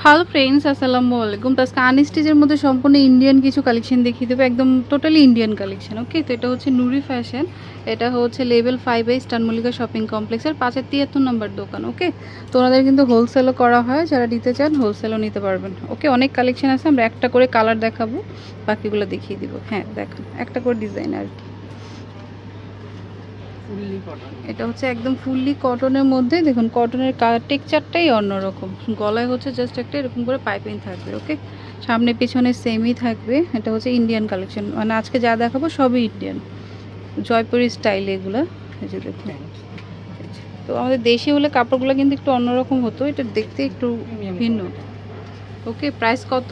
Hello friends, আসসালামু আলাইকুম। তো আজকে আনস্টিচের মধ্যে সম্পূর্ণ ইন্ডিয়ান কিছু কালেকশন দেখিয়ে দেবো, একদম টোটালি ইন্ডিয়ান কালেকশন। ওকে, তো এটা হচ্ছে নুরি ফ্যাশন, এটা হচ্ছে লেভেল 5 স্টান মল্লিকা শপিং কমপ্লেক্সের 573 নম্বর দোকান। ওকে, তো ওনাদের কিন্তু হোলসেলও করা হয়, যারা নিতে চান হোলসেলও নিতে পারবেন। ওকে, অনেক কালেকশন আছে, আমরা একটা করে কালার দেখাবো, বাকিগুলো দেখিয়ে দিব। হ্যাঁ দেখুন, একটা করে ডিজাইন আর কি। এটা হচ্ছে একদম ফুললি কটনের মধ্যে, দেখুন কটনের টেক্সচারটাই অন্যরকম। গলায় হচ্ছে জাস্ট একটা এরকম করে পাইপিং থাকবে। ওকে, সামনে পিছনে সেমই থাকবে। এটা হচ্ছে ইন্ডিয়ান কালেকশন, মানে আজকে যা দেখাবো সবই ইন্ডিয়ান, জয়পুরি স্টাইল এগুলো। এই যে দেখুন, তো আমাদের দেশি হলে কাপড়গুলো কিন্তু একটু অন্যরকম হতো, এটা দেখতে একটু ভিন্ন। ওকে, প্রাইস কত?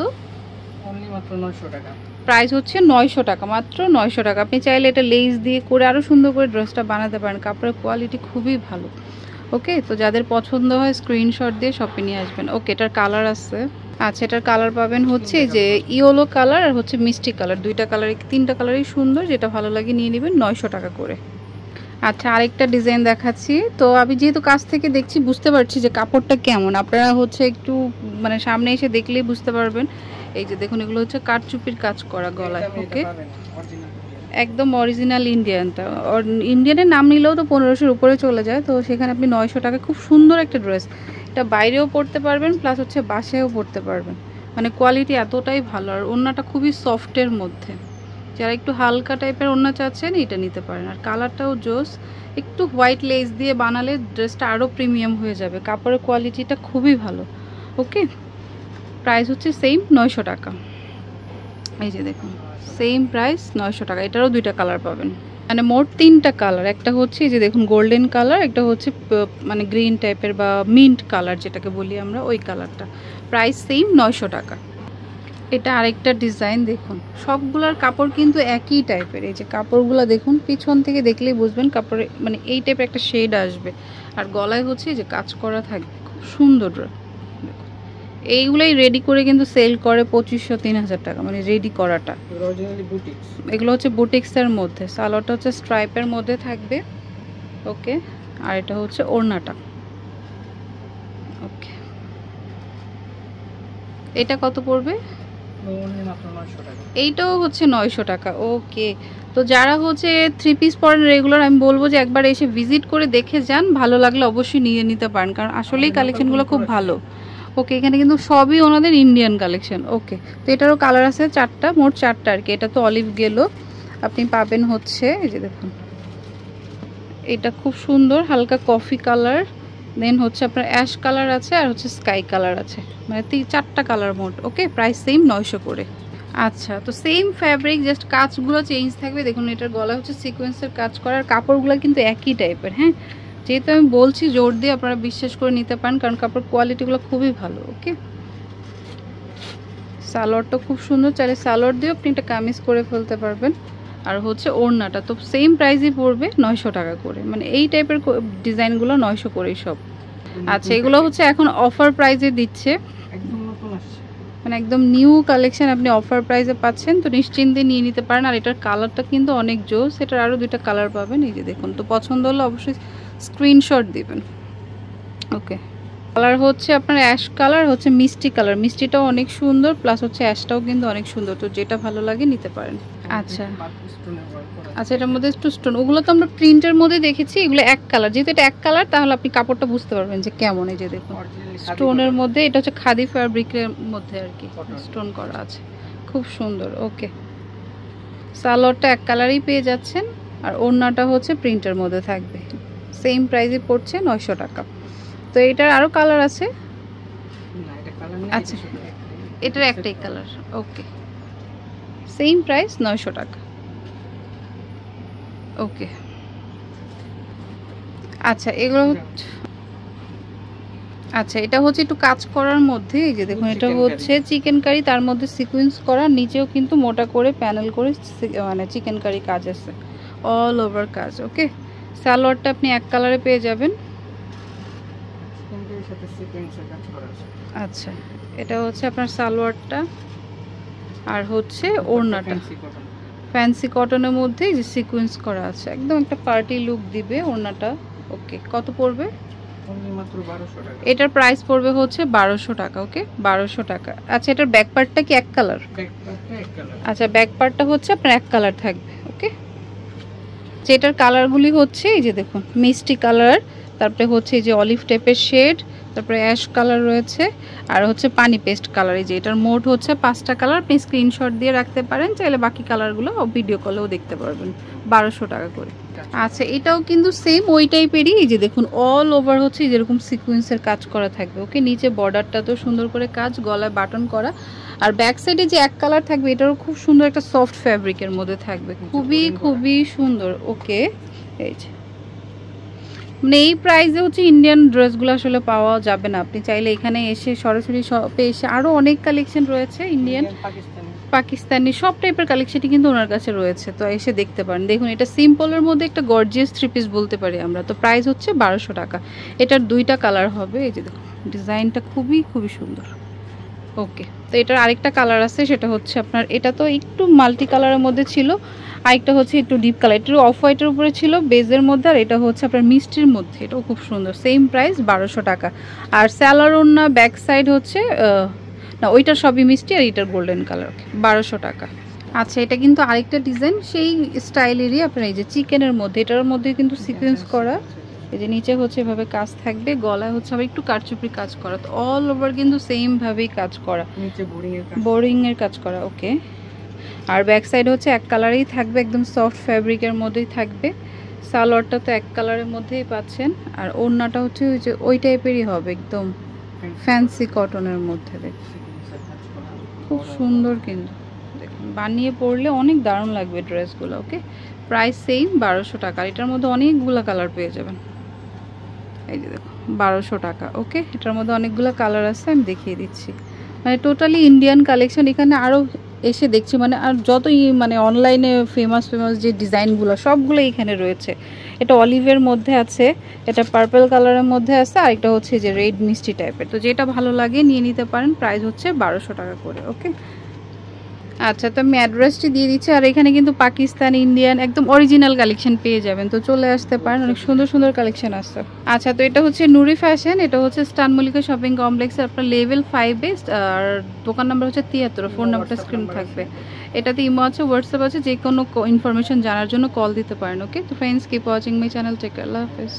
মাত্র 900 টাকা। প্রাইস হচ্ছে 900 টাকা, মাত্র 900 টাকা। আপনি চাইলে এটা লেস দিয়ে করে আরও সুন্দর করে ড্রেসটা বানাতে পারেন, কাপড়ের কোয়ালিটি খুবই ভালো। ওকে, তো যাদের পছন্দ হয় স্ক্রিনশট দিয়ে শপে নিয়ে আসবেন। ওকে, এটার কালার আছে। আচ্ছা, এটার কালার পাবেন হচ্ছে যে ইয়েলো কালার আর হচ্ছে মিষ্টি কালার, দুইটা কালারই, তিনটা কালারই সুন্দর, যেটা ভালো লাগে নিয়ে নেবেন 900 টাকা করে। আচ্ছা, আরেকটা ডিজাইন দেখাচ্ছি। তো আমি যেহেতু কাছ থেকে দেখছি বুঝতে পারছি যে কাপড়টা কেমন, আপনারা হচ্ছে একটু মানে সামনে এসে দেখলেই বুঝতে পারবেন। এই যে দেখুন, এগুলো হচ্ছে কারচুপির কাজ করা গলায়। ওকে, একদম অরিজিনাল ইন্ডিয়ানটা। ইন্ডিয়ানের নাম নিলেও তো 1500-র উপরে চলে যায়, তো সেখানে আপনি 900 টাকা খুব সুন্দর একটা ড্রেস, এটা বাইরেও পরতে পারবেন প্লাস হচ্ছে বাসায়ও পরতে পারবেন, মানে কোয়ালিটি এতটাই ভালো। আর ওড়নাটা খুবই সফটের মধ্যে, যারা একটু হালকা টাইপের ওড়না চাচ্ছেন এটা নিতে পারেন। আর কালারটাও জোস, একটু হোয়াইট লেস দিয়ে বানালে ড্রেসটা আরও প্রিমিয়াম হয়ে যাবে, কাপড়ের কোয়ালিটিটা খুবই ভালো। ওকে, প্রাইস হচ্ছে সেম 900 টাকা। এই যে দেখুন, সেম প্রাইস 900 টাকা। এটারও দুইটা কালার পাবেন, মানে মোট তিনটা কালার। একটা হচ্ছে এই যে দেখুন গোল্ডেন কালার, একটা হচ্ছে মানে গ্রিন টাইপের বা মিন্ট কালার যেটাকে বলি আমরা, ওই কালারটা। প্রাইস সেম 900 টাকা। এটা আরেকটা ডিজাইন, দেখুন সবগুলোর কাপড় কিন্তু একই টাইপের। এই যে কাপড়গুলো দেখুন, পিছন থেকে দেখলেই বুঝবেন কাপড়ে মানে এই টাইপের একটা শেড আসবে। আর গলায় হচ্ছে যে কাজ করা থাকবে, খুব সুন্দর। এইগুলোই রেডি করে কিন্তু সেল করে 2500-3000 টাকা, মানে রেডি করাটা। এগুলো হচ্ছে বুটিক্সের মধ্যে, সালোয়ারটা হচ্ছে স্ট্রাইপের মধ্যে থাকবে। ওকে, আর এটা হচ্ছে ওড়নাটা। ওকে, এটা কত পড়বে? এইটাও হচ্ছে 900 টাকা। ওকে, তো যারা হচ্ছে 3 পিস পরেন রেগুলার, আমি বলবো যে একবার এসে ভিজিট করে দেখে যান, ভালো লাগলে অবশ্যই নিয়ে নিতে পারেন, কারণ আসলেই কালেকশনগুলো খুব ভালো। ওকে, এখানে কিন্তু সবই ওনাদের ইন্ডিয়ান কালেকশন। ওকে, তো এটারও কালার আছে চারটা, মোট চারটা আর কি। এটা তো অলিভ গেল, আপনি পাবেন হচ্ছে এই যে দেখুন, এটা খুব সুন্দর হালকা কফি কালার, দেন হচ্ছে আপনার অ্যাশ কালার আছে, আর হচ্ছে স্কাই কালার আছে, মানে চারটা কালার মোট। ওকে, প্রাইস সেম 900 করে। আচ্ছা, তো সেম ফ্যাব্রিক, জাস্ট কাজগুলো চেঞ্জ থাকবে। দেখুন এটার গলা হচ্ছে সিকোয়েন্সের কাজ করার, কাপড়গুলো কিন্তু একই টাইপের। হ্যাঁ, যেহেতু আমি বলছি জোর দিয়ে আপনারা বিশ্বাস করে নিতে পারেন, কারণ কাপড় কোয়ালিটিগুলো খুবই ভালো। ওকে, সালোয়ারটা খুব সুন্দর, চাইলে সালোয়ার দিয়ে আপনি একটা কামিজ করে ফেলতে পারবেন। আর হচ্ছে ওড়নাটা তো সেম প্রাইসই পড়বে 900 টাকা করে, মানে এই টাইপের ডিজাইনগুলো 900 করেই সব। আচ্ছা, এগুলো হচ্ছে এখন অফার প্রাইসে দিচ্ছে, মানে একদম নিউ কালেকশন, আপনি অফার প্রাইসে পাচ্ছেন, তো নিশ্চিন্তে নিয়ে নিতে পারেন। আর এটার কালারটা কিন্তু অনেক জোস, এটার আরও দুইটা কালার পাবেন। এই যে দেখুন, তো পছন্দ হলে অবশ্যই স্ক্রিনশট দিবেন। ওকে, কালার হচ্ছে আপনার অ্যাশ কালার, হচ্ছে মিষ্টি কালার, মিষ্টিটাও অনেক সুন্দর, প্লাস হচ্ছে অ্যাশটাও কিন্তু অনেক সুন্দর, তো যেটা ভালো লাগে নিতে পারেন। আচ্ছা আচ্ছা, এটার মধ্যে একটু স্টোন, ওগুলো তো আমরা প্রিন্টের মধ্যে দেখেছি, এগুলো এক কালার, যেহেতু এটা এক কালার তাহলে আপনি কাপড়টা বুঝতে পারবেন যে কেমন। এই যে দেখুন স্টোনের মধ্যে, এটা হচ্ছে খাদি ফ্যাব্রিকের মধ্যে আর কি, স্টোন করা আছে, খুব সুন্দর। ওকে, সালোয়ারটা এক কালারই পেয়ে যাচ্ছেন, আর ওড়নাটা হচ্ছে প্রিন্টের মধ্যে থাকবে, সেম প্রাইসে পড়ছে 900 টাকা। তো এটার আরও কালার আছে। আচ্ছা, এটার একটাই কালার। ওকে, সেম প্রাইস 900 টাকা। ওকে, আচ্ছা এগুলো, আচ্ছা এটা হচ্ছে একটু কাজ করার মধ্যে। এই যে দেখুন, এটা হচ্ছে চিকেন কারি, তার মধ্যে সিকোয়েন্স করা, নিচেও কিন্তু মোটা করে প্যানেল করে মানে চিকেন কারি কাজ আছে, অল ওভার কাজ। ওকে, সালোয়ারটা আপনি এক কালারে পেয়ে যাবেন। আচ্ছা, এটা হচ্ছে আপনার সালোয়ারটা, আর হচ্ছে ওড়নাটা ফ্যান্সি কটনের মধ্যে যে সিকোয়েন্স করা আছে, একদম একটা পার্টি লুক দিবে ওড়নাটা। ওকে, কত পড়বে? অনলি মাত্র 1200 টাকা। এটার প্রাইস পড়বে হচ্ছে 1200 টাকা। ওকে, 1200 টাকা। আচ্ছা, এটার ব্যাক পার্টটা কি এক কালার? ব্যাক পার্টটা এক কালার। আচ্ছা, ব্যাক পার্টটা হচ্ছে আপনার এক কালার থাকবে। ওকে, যেটার কালারগুলি হচ্ছে এই যে দেখুন মিষ্টি কালার, তারপরে হচ্ছে এই যে অলিভ টাইপের শেড, তারপরে অ্যাশ কালার রয়েছে, আর হচ্ছে পানি পেস্ট কালার। এই যে এটার মোট হচ্ছে 5টা কালার। আপনি স্ক্রিনশট দিয়ে রাখতে পারেন, চাইলে বাকি কালারগুলো ভিডিও কলেও দেখতে পারবেন। 1200 টাকা করে। আচ্ছা, এটাও কিন্তু সেম ওই টাইপেরই। এই যে দেখুন অল ওভার হচ্ছে যেরকম সিকোয়েন্সের কাজ করা থাকবে। ওকে, নিচে বর্ডারটা তো সুন্দর করে কাজ, গলায় বাটন করা, আর ব্যাক সাইডে যে এক কালার থাকবে এটারও খুব সুন্দর একটা সফট ফ্যাব্রিকের মধ্যে থাকবে, খুবই খুবই সুন্দর। ওকে, এই যে মানে এই প্রাইসে হচ্ছে ইন্ডিয়ান ড্রেসগুলো আসলে পাওয়া যাবে না। আপনি চাইলে এখানে এসে সরাসরি শপে এসে, আরও অনেক কালেকশন রয়েছে ইন্ডিয়ান, পাকিস্তানি সব টাইপের কালেকশনই কিন্তু ওনার কাছে রয়েছে, তো এসে দেখতে পারেন। দেখুন এটা সিম্পলের মধ্যে একটা গর্জিয়াস থ্রি পিস বলতে পারি আমরা। তো প্রাইস হচ্ছে 1200 টাকা। এটার 2টা কালার হবে। এই যে দেখুন ডিজাইনটা খুবই খুবই সুন্দর। ওকে, তো এটার আরেকটা কালার আছে, সেটা হচ্ছে আপনার, এটা তো একটু মাল্টি কালারের মধ্যে ছিল, আরেকটা হচ্ছে একটু ডিপ কালার, একটু অফ হোয়াইটের উপরে ছিল বেজের মধ্যে, আর এটা হচ্ছে আপনার মিষ্টির মধ্যে। এটাও খুব সুন্দর, সেম প্রাইস 1200 টাকা। আর স্যালার ওন্না ব্যাক সাইড হচ্ছে না, ওইটার সবই মিষ্টি, আর এটার গোল্ডেন কালার। 1200 টাকা। আচ্ছা, এটা কিন্তু আরেকটা ডিজাইন সেই স্টাইলেরই আপনার, এই যে চিকেনের মধ্যে, এটার মধ্যে কিন্তু সিকোয়েন্স করা। এই যে নিচে হচ্ছে এভাবে কাজ থাকবে, গলায় হচ্ছে আবার একটু কারচুপি কাজ করা, তো অল ওভার কিন্তু সেম ভাবেই কাজ করা, নিচে বোরিং এর কাজ করা। ওকে, আর ব্যাক সাইড হচ্ছে এক কালারেই থাকবে, একদম সফট ফ্যাব্রিকের মধ্যেই থাকবে। সালোয়ারটা তো এক কালারের মধ্যেই পাচ্ছেন, আর ওড়নাটা হচ্ছে ওই যে ওই টাইপেরই হবে, একদম ফ্যান্সি কটনের মধ্যে। দেখুন খুব সুন্দর, কিন্তু দেখুন বানিয়ে পরলে অনেক দারুণ লাগবে ড্রেসগুলো। ওকে, প্রাইস সেম 1200 টাকা। আর এটার মধ্যে অনেকগুলো কালার পেয়ে যাবেন। এই যে দেখুন 1200 টাকা। ওকে, এটার মধ্যে অনেকগুলো কালার আছে, আমি দেখিয়ে দিচ্ছি। মানে টোটালি ইন্ডিয়ান কালেকশন। এখানে আরও এসে দেখছি মানে, আর যতই মানে অনলাইনে ফেমাস যে ডিজাইনগুলো সবগুলো এখানে রয়েছে। এটা অলিভের মধ্যে আছে, এটা পার্পল কালারের মধ্যে আছে, আর এটা হচ্ছে যে রেড মিষ্টি টাইপের। তো যেটা ভালো লাগে নিয়ে নিতে পারেন। প্রাইস হচ্ছে 1200 টাকা করে। ওকে, আচ্ছা, তো আমি অ্যাড্রেসটি দিয়ে দিচ্ছি। আর এখানে কিন্তু পাকিস্তান, ইন্ডিয়ান একদম অরিজিনাল কালেকশন পেয়ে যাবেন, তো চলে আসতে পারেন, অনেক সুন্দর সুন্দর কালেকশন আছে। আচ্ছা, তো এটা হচ্ছে নুরি ফ্যাশন, এটা হচ্ছে স্টান মল্লিকা শপিং কমপ্লেক্সে আপনার লেভেল 5-এ, আর দোকান নাম্বার হচ্ছে 73। ফোন নাম্বারটা স্ক্রিন থাকবে। এটাতে ইমো আছে, হোয়াটসঅ্যাপ আছে, যে কোনো ইনফরমেশন জানার জন্য কল দিতে পারেন। ওকে, তো friends, keep watching my channel. Take care, আল্লাহ হাফেজ।